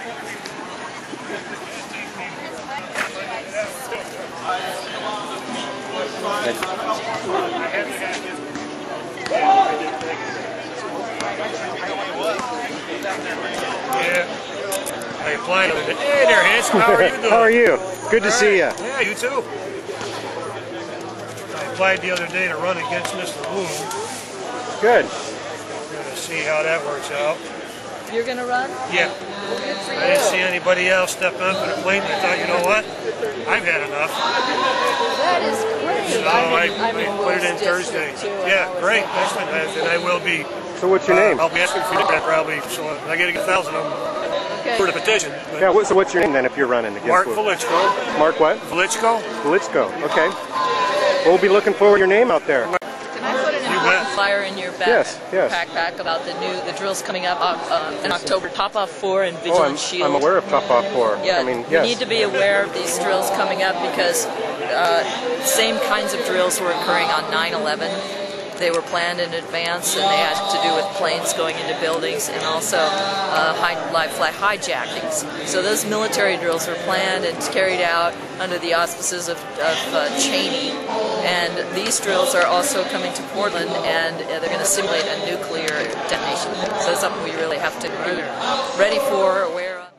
Yeah. I applied on it. Hey there, handsome. How are you doing? How are you? Good to see you. Yeah, you too. I applied the other day to run against Mr. Wu. Good. We're going to see how that works out. You're going to run? Yeah. I didn't see anybody else step onto the plate, and I thought, you know what? I've had enough. That is great. So I put it in Thursday. Yeah, great. Excellent. And I will be. So what's your name? I'll be asking for that probably. So I got to get 1,000 of them for the petition. Yeah. So what's your name then if you're running against Mark Wu? Velichko. Mark what? Velichko. Velichko. Okay. We'll be looking forward to your name out there. Can I put an important flyer in your backpack about the drills coming up in October? Top Off 4 and Vigilant Shield. I'm aware of Top Off 4. Yeah, I mean, you need to be aware of these drills coming up because same kinds of drills were occurring on 9/11. They were planned in advance, and they had to do with planes going into buildings and also live flight hijackings. So those military drills were planned and carried out under the auspices of Cheney. And these drills are also coming to Portland, and they're going to simulate a nuclear detonation. So that's something we really have to be ready for, aware of.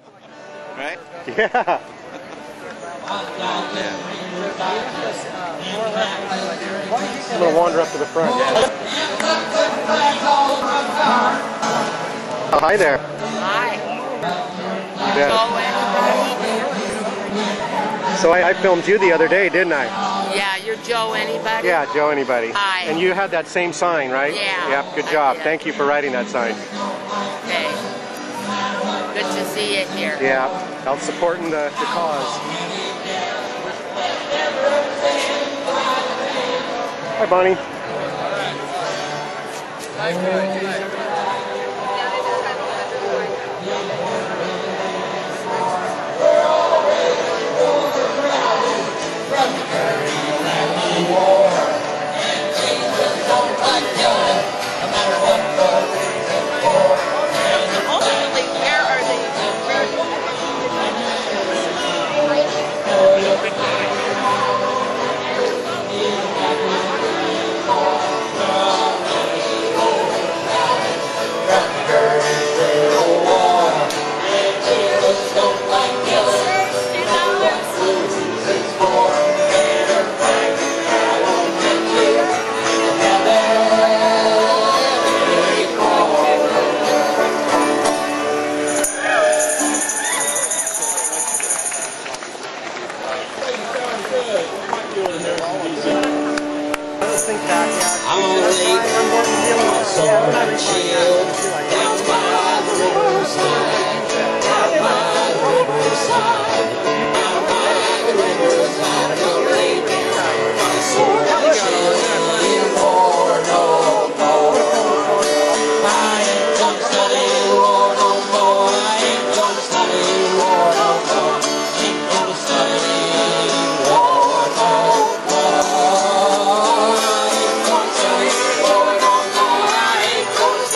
Right? Yeah. I'm going to wander up to the front. Oh, hi there. Hi. Yeah. So I filmed you the other day, didn't I? Yeah, you're Joe Anybody? Yeah, Joe Anybody. Hi. And you had that same sign, right? Yeah. Yep, good job. Thank you for writing that sign. Okay. Good to see you here. Yeah, out supporting the cause. Hi, Bonnie.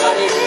Study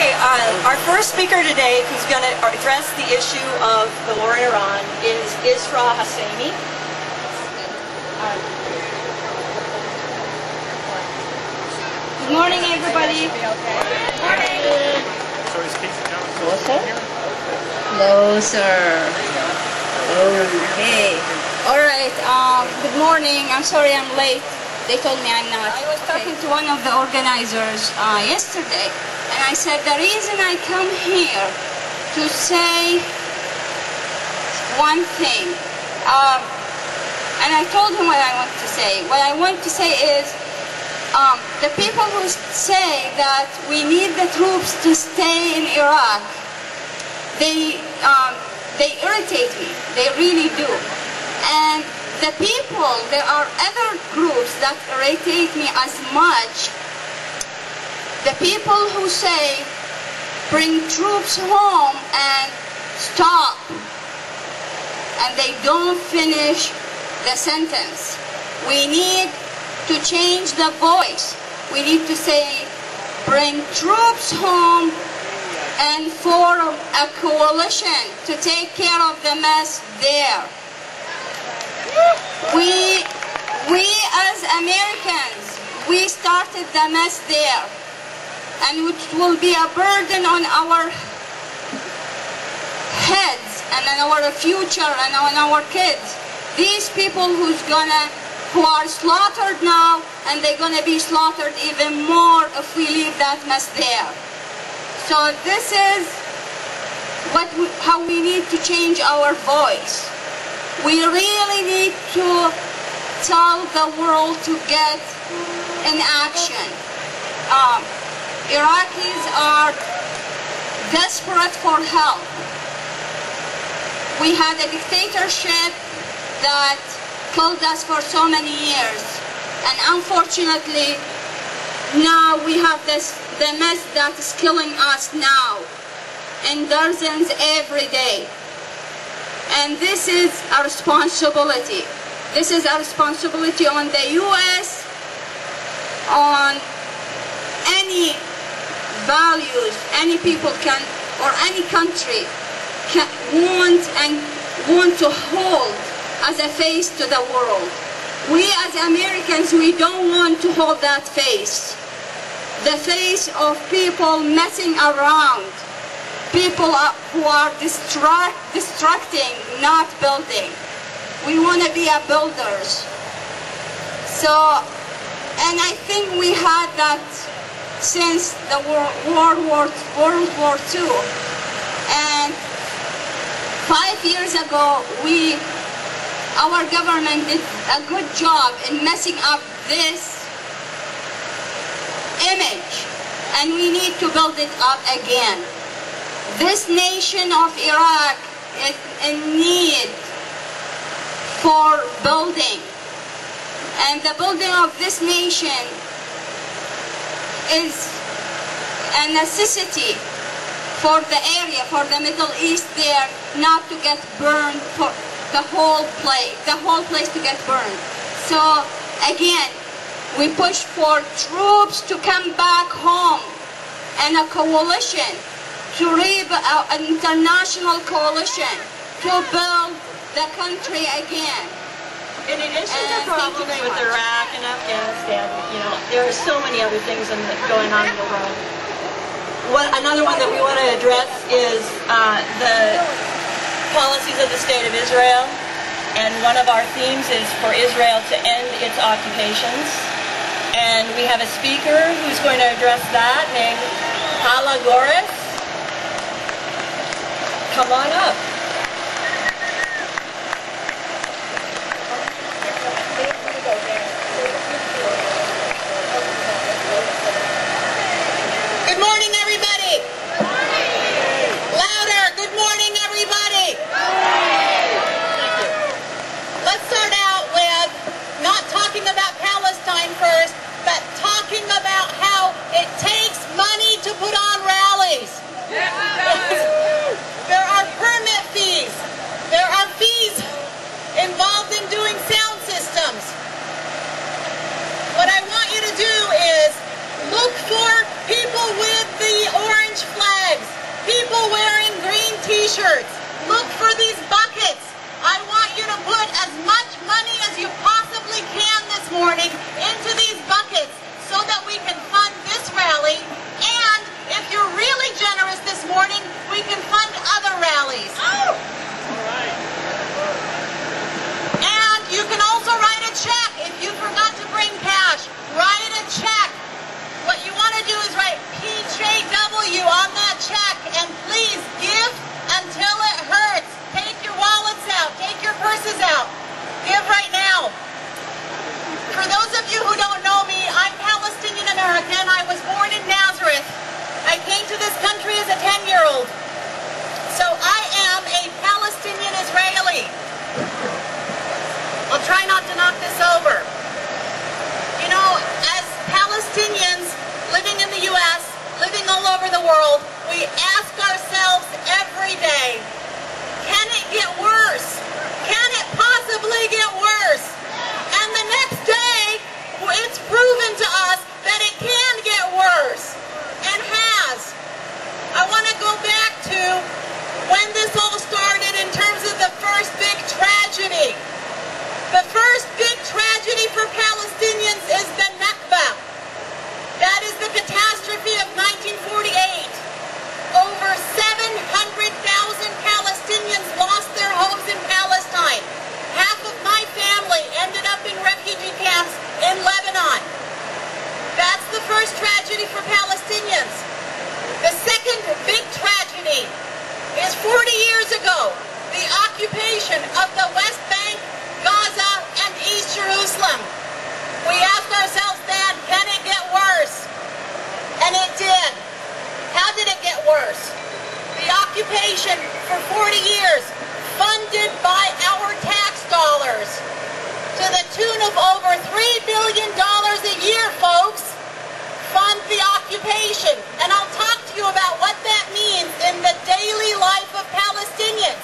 Okay, our first speaker today who's going to address the issue of the war in Iran is Isra Husseini. Good morning, everybody. Closer. Okay. All right. Good morning. I'm sorry I'm late. They told me I'm not. I was talking to one of the organizers yesterday, and I said the reason I come here to say one thing, and I told him what I want to say. What I want to say is the people who say that we need the troops to stay in Iraq, they irritate me. They really do. And the people, there are other groups that irritate me as much. The people who say, bring troops home and stop. And they don't finish the sentence. We need to change the voice. We need to say, bring troops home and form a coalition to take care of the mess there. We as Americans, we started the mess there, and it will be a burden on our heads and on our future and on our kids. These people who are slaughtered now, and they're gonna be slaughtered even more if we leave that mess there. So this is how we need to change our voice. We really need to tell the world to get in action. Iraqis are desperate for help. We had a dictatorship that killed us for so many years, and unfortunately now we have the mess that is killing us now in dozens every day. And this is a responsibility. This is a responsibility on the U.S., on any values any people can, or any country can want to hold as a face to the world. We as Americans, we don't want to hold that face. The face of people messing around. People who are destructing, not building. We want to be builders. So, and I think we had that since the World War II. And 5 years ago, our government did a good job in messing up this image, and we need to build it up again. This nation of Iraq is in need for building, and the building of this nation is a necessity for the area, for the Middle East there, not to get burned, for the whole place to get burned. So again, we push for troops to come back home and a coalition, to an international coalition to build the country again. In addition to problems with Iraq and Afghanistan, there are so many other things going on in the world. Another one that we want to address is the policies of the State of Israel, and one of our themes is for Israel to end its occupations. And we have a speaker who's going to address that, named Hala Goris. Come on up. Good morning, everybody. Louder. Good morning, everybody. Let's start out with not talking about Palestine first, but talking about how it takes money to put on rallies. There are permit t-shirts. Look for these buckets. I want you to put as much money as you possibly can this morning into these buckets so that we can fund this rally. And if you're really generous this morning, we can fund other rallies. Oh! And you can also write a check. If you forgot to bring cash, write a check. What you want to do is write PJW on that check, and please give until it hurts. Take your wallets out. Take your purses out. Give right now. For those of you who don't know me, I'm Palestinian American. I was born in Nazareth. I came to this country as a 10-year-old. So I am a Palestinian Israeli. I'll try not to knock this over. You know, as Palestinians living in the U.S., living all over the world, we ask ourselves every day, can it get worse? Can it possibly get worse? And the next day, it's proven to us that it can get worse, and has. I want to go back to when this all started in terms of the first big tragedy. The first big tragedy for Palestinians is the Nakba. That is the catastrophe of 1948. Over 700,000 Palestinians lost their homes in Palestine. Half of my family ended up in refugee camps in Lebanon. That's the first tragedy for Palestinians. The second big tragedy is 40 years ago, the occupation of the West Bank, Gaza, and East Jerusalem. We asked ourselves then, can it get worse? And it did. How did it get worse? The occupation for 40 years, funded by our tax dollars, to the tune of over $3 billion a year, folks, fund the occupation. And I'll talk to you about what that means in the daily life of Palestinians.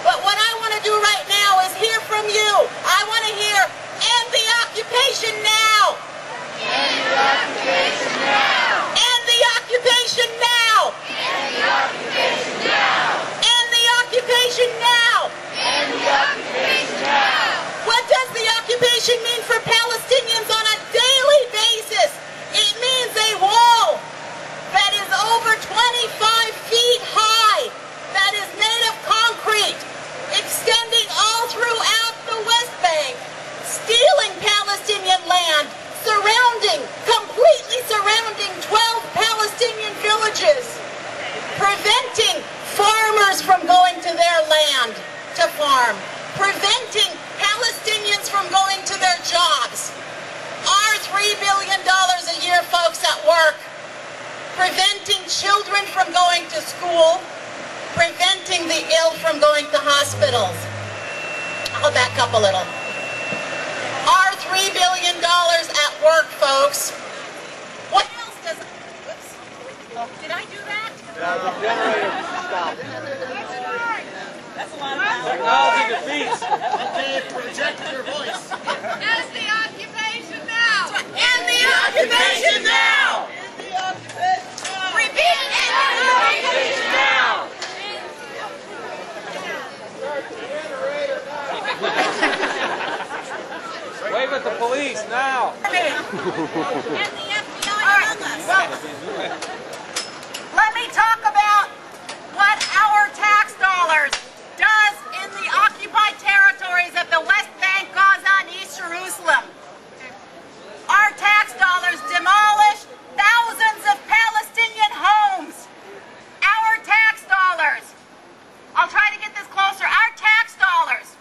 But what I want to do right now is hear from you. I want to hear, end the occupation now! End the occupation now! End the occupation now! End the occupation now! End the occupation now! End the occupation now! What does the occupation mean for Palestinians on a daily basis? It means a wall that is over 25 feet high, that is made of concrete, extending all throughout the West Bank, stealing Palestinian land, completely surrounding 12 Palestinian villages, preventing farmers from going to their land to farm, preventing Palestinians from going to their jobs. Our $3 billion a year, folks, at work, preventing children from going to school, preventing the ill from going to hospitals. I'll back up a little. Our $3 billion at work, folks. What else does... Whoops. Oh, did I do that? The generator stopped. That's a lot of power. Technology defeats. Okay, project your voice. End the occupation now! End the occupation now! End the occupation now! Repeat, end the occupation now! Wave at the police now. And the FBI among us. Let me talk about what our tax dollars does in the occupied territories of the West Bank, Gaza, and East Jerusalem. Our tax dollars demolish thousands of Palestinian homes. Our tax dollars, I'll try to get this closer, our tax dollars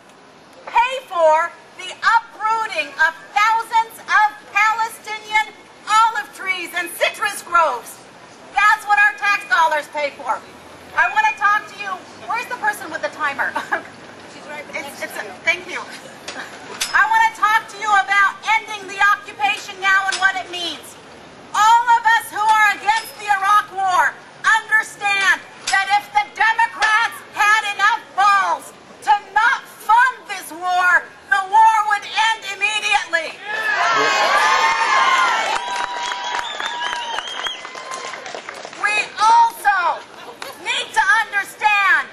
pay for the uprooting of thousands of Palestinian olive trees and citrus groves. That's what our tax dollars pay for. I want to talk to you. Where's the person with the timer? She's right there. Thank you. I want to talk to you about ending the occupation now and what it means. All of us who are against the Iraq War understand that if the Democrats had enough balls to not fund this war, the war would end immediately. We also need to understand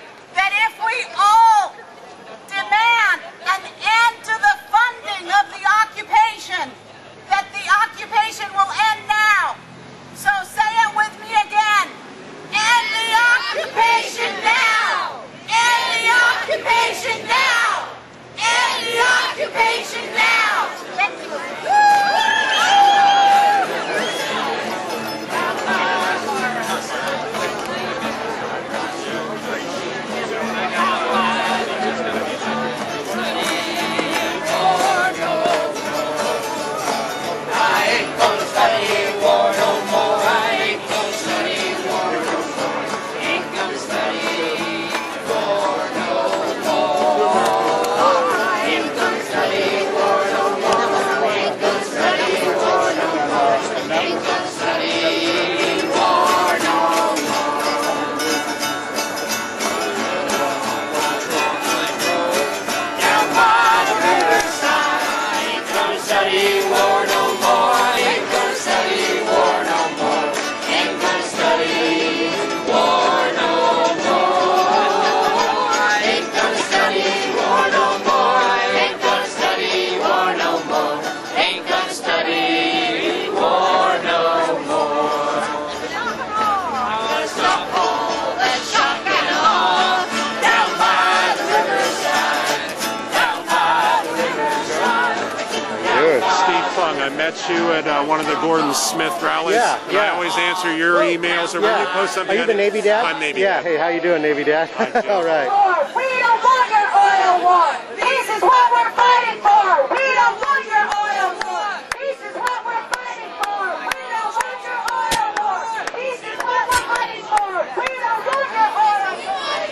met you at one of the Gordon Smith rallies. Yeah, And yeah. I always answer your emails, or when you post something. Are you the Navy Dad? I'm Navy Yeah. Dad. Hey, how you doing, Navy Dad? All right. We don't want your oil war. Peace is what we're fighting for. We don't want your oil war. Peace is what we're fighting for. We don't want your oil war. Peace is what we're fighting for. We don't want your oil war.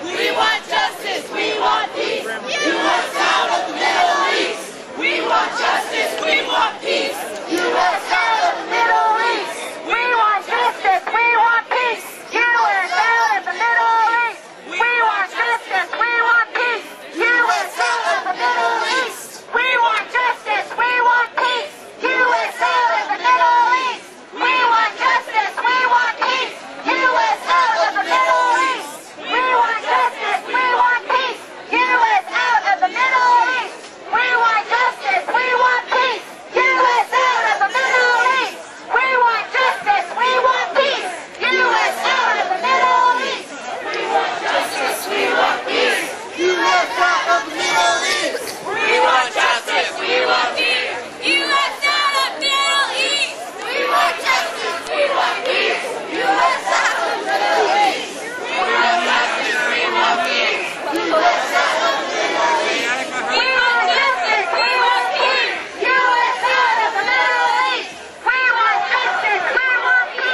We want justice, we want peace. U.S. out of the Middle East. We want justice, we want peace. U.S. out of the Middle East. We want justice. We want peace. U.S. out of the Middle East. We want justice. We want peace. U.S. out of the Middle East. We want justice. We want peace. U.S. out of the Middle East. We want justice. We want peace. U.S. out of the Middle East. We want justice. We want peace. U.S. out of the Middle East. We want justice. We want peace. U.S. out of the Middle East. We want justice. We want peace. U.S. out of the Middle East. We want justice. We want peace. U.S. out of the Middle East. We want justice, we want peace. U.S. out of the Middle East. We want justice. We want peace. U.S. out of the Middle East. We want justice. We want peace. U.S. out of the Middle East. We want justice. We want peace. U.S. out of the Middle East. We want justice. We want peace.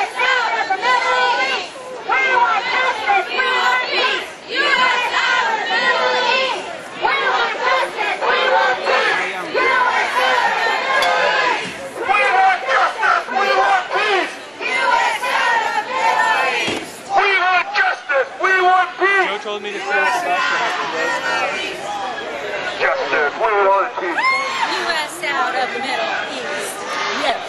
U.S. out of the Middle East. We want justice. We want peace. U.S. out of the Middle East. We want justice. We want peace. U.S. out of the Middle East. We want justice. We want peace. U.S. out of the Middle East. We want justice. We want peace. Joe told me to say Justice. We want peace. U.S. out of the Middle East. Yes.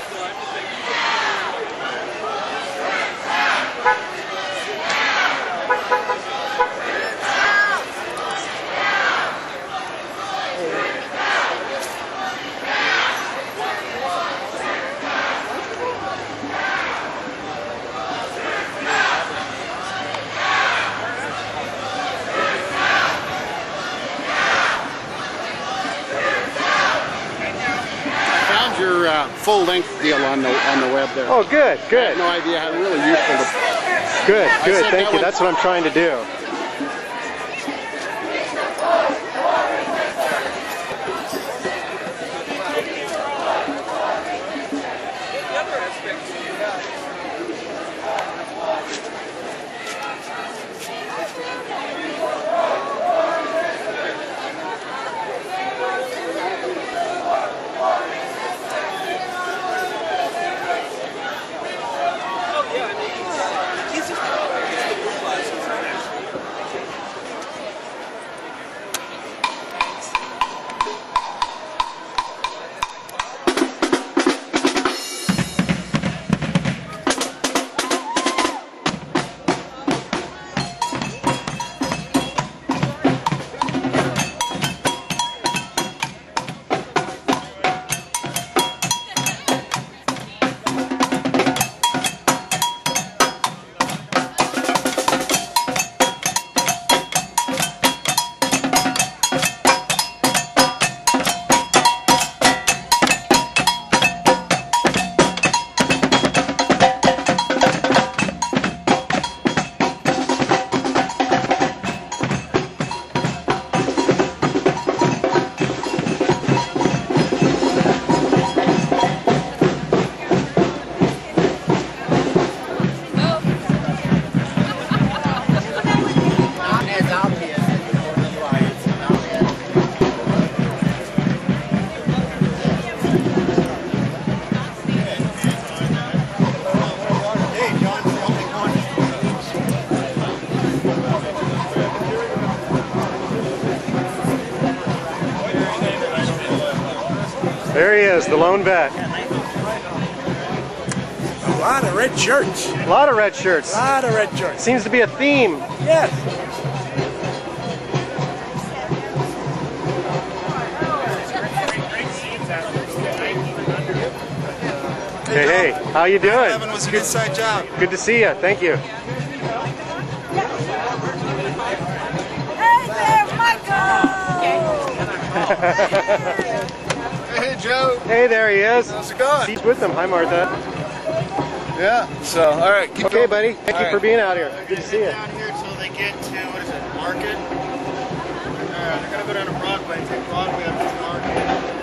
Found your full-length deal on the web there. Oh, good, I good. had no idea how really useful. Good, I good. said Thank that you. was- That's what I'm trying to do. There he is, the lone vet. A lot of red shirts. A lot of red shirts. A lot of red shirts. Seems to be a theme. Yes. Hey, hey, how you doing? 9/11 was an inside job. Good to see you. Thank you. Hey there, Michael! Hey, Joe. Hey, there he is. How's it going? He's with them. Hi, Martha. Yeah. So, all right. Keep okay, going. buddy. Thank you for being out here. Good to see you. Down here until they get to, what is it, Market? They're going to go down to Broadway, take Broadway up to Market.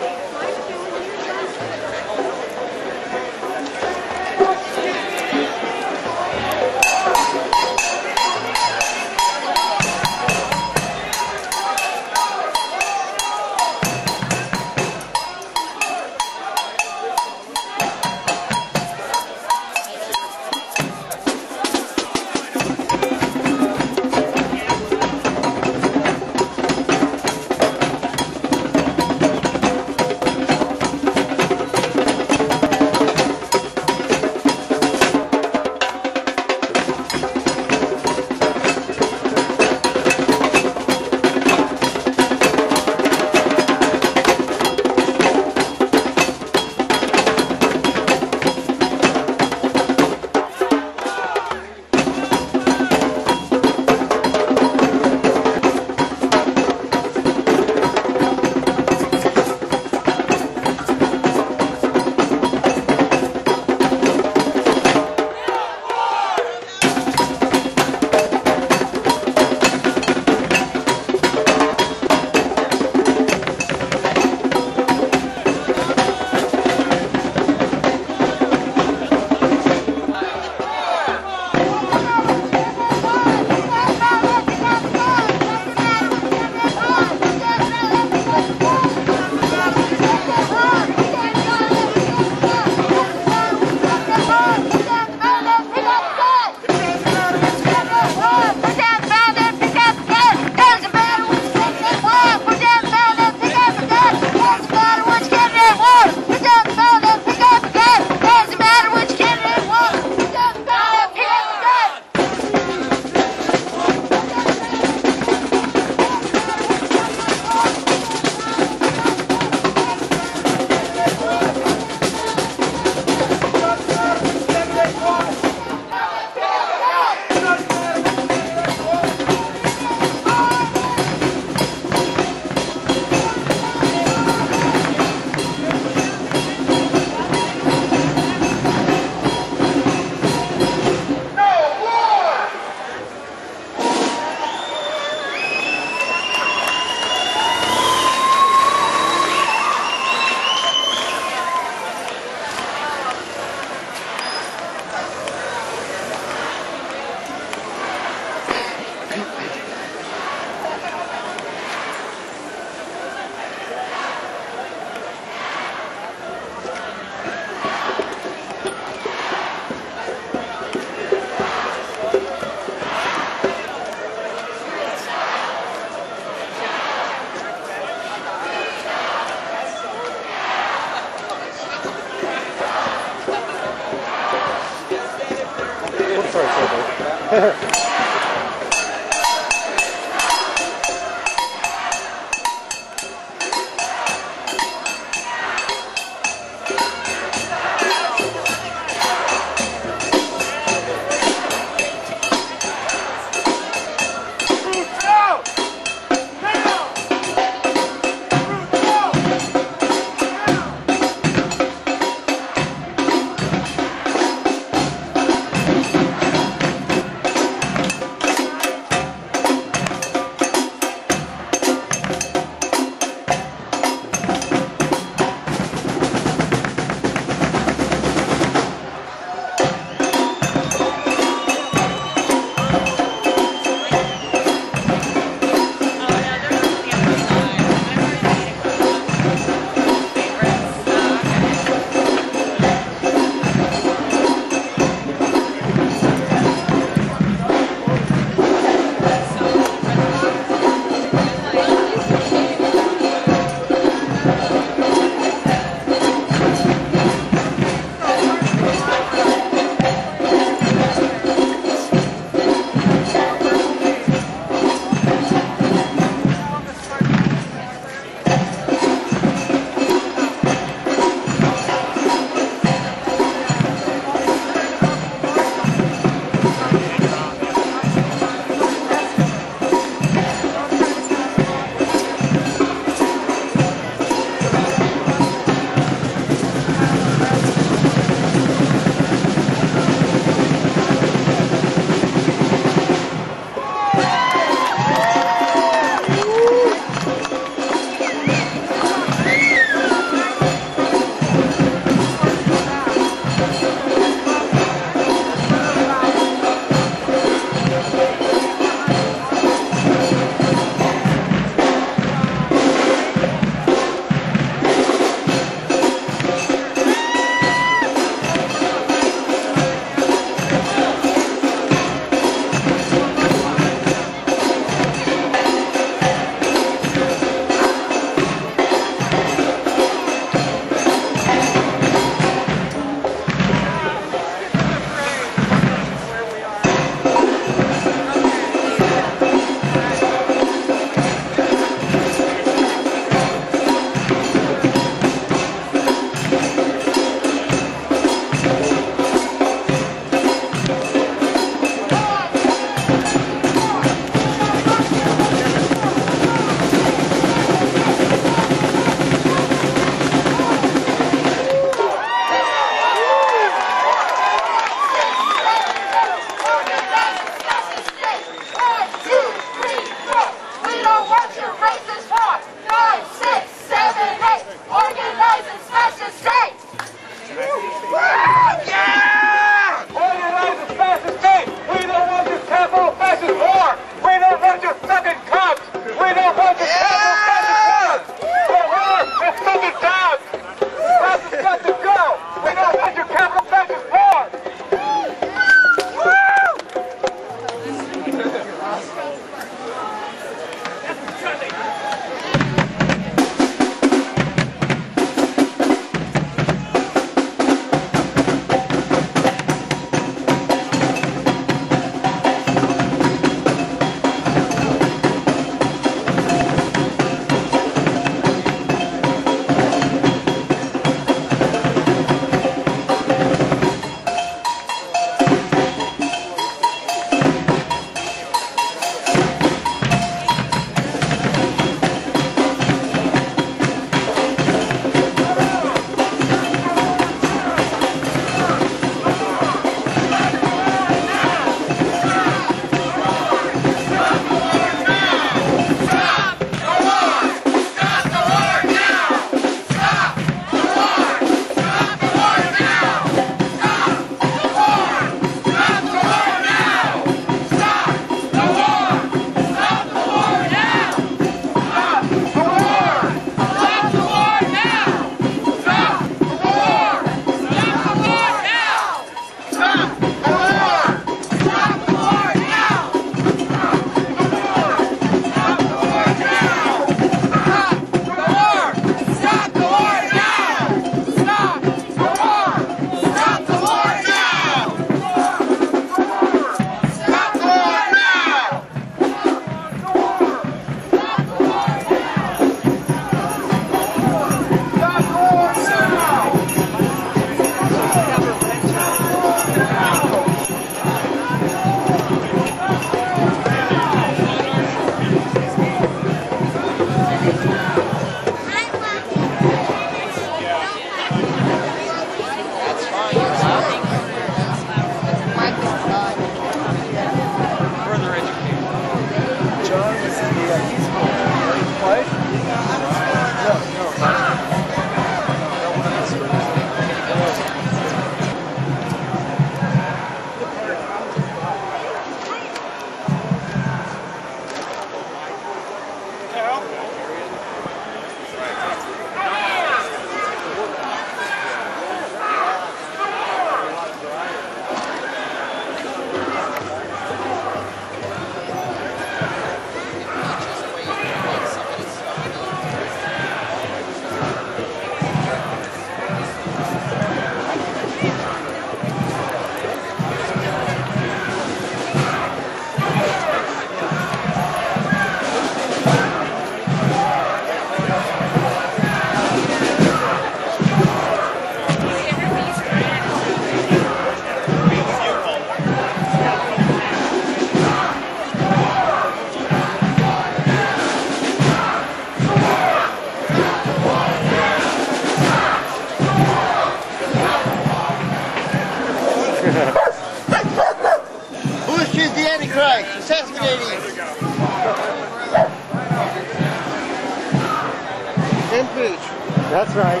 IMPEACH. That's right.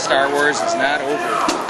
Star Wars is not over.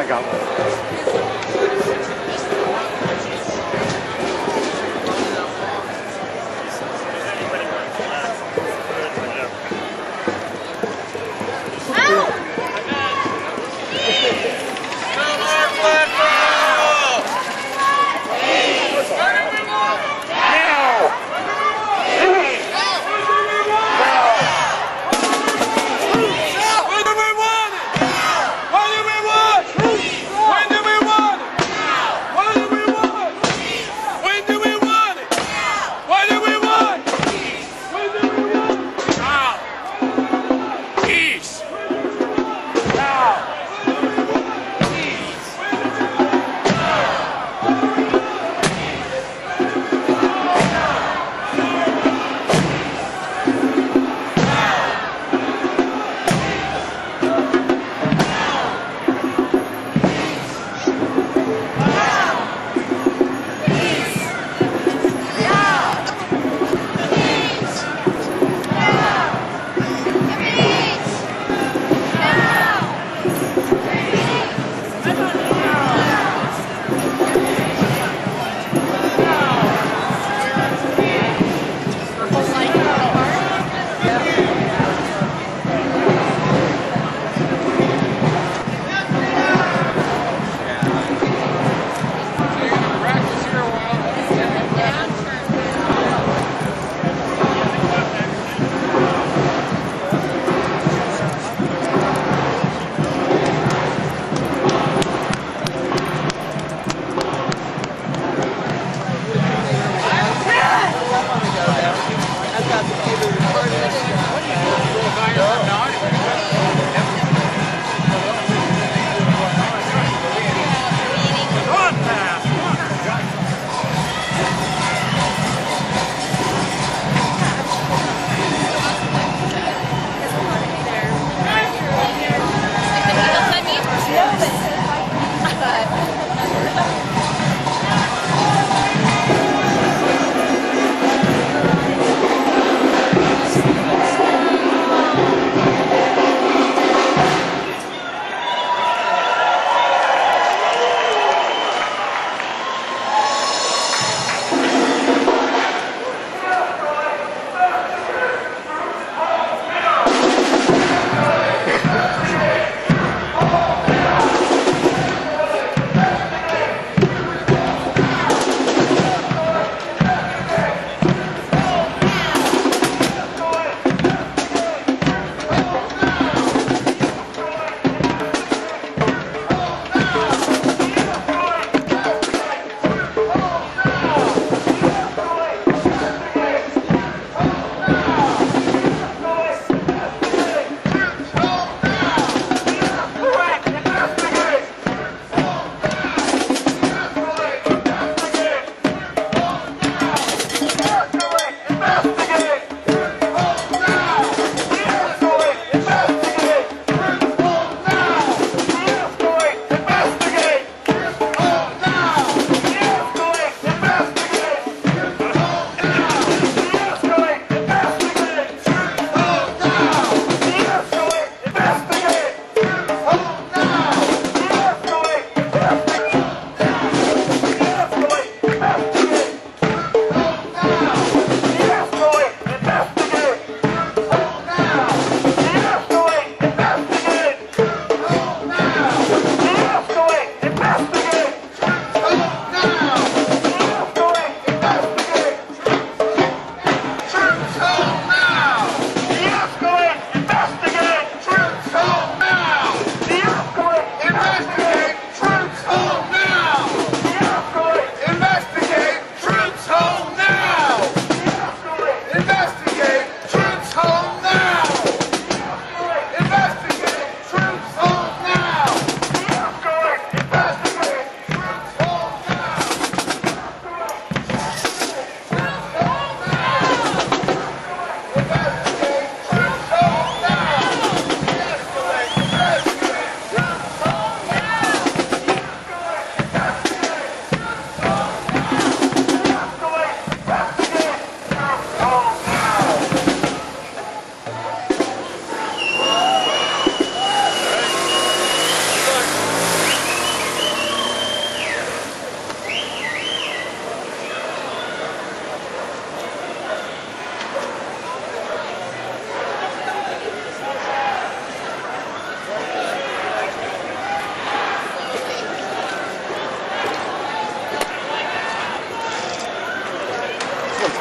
got one.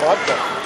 vodka.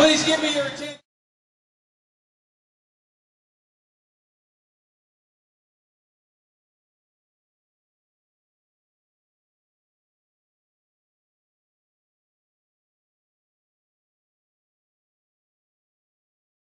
Please give me your attention.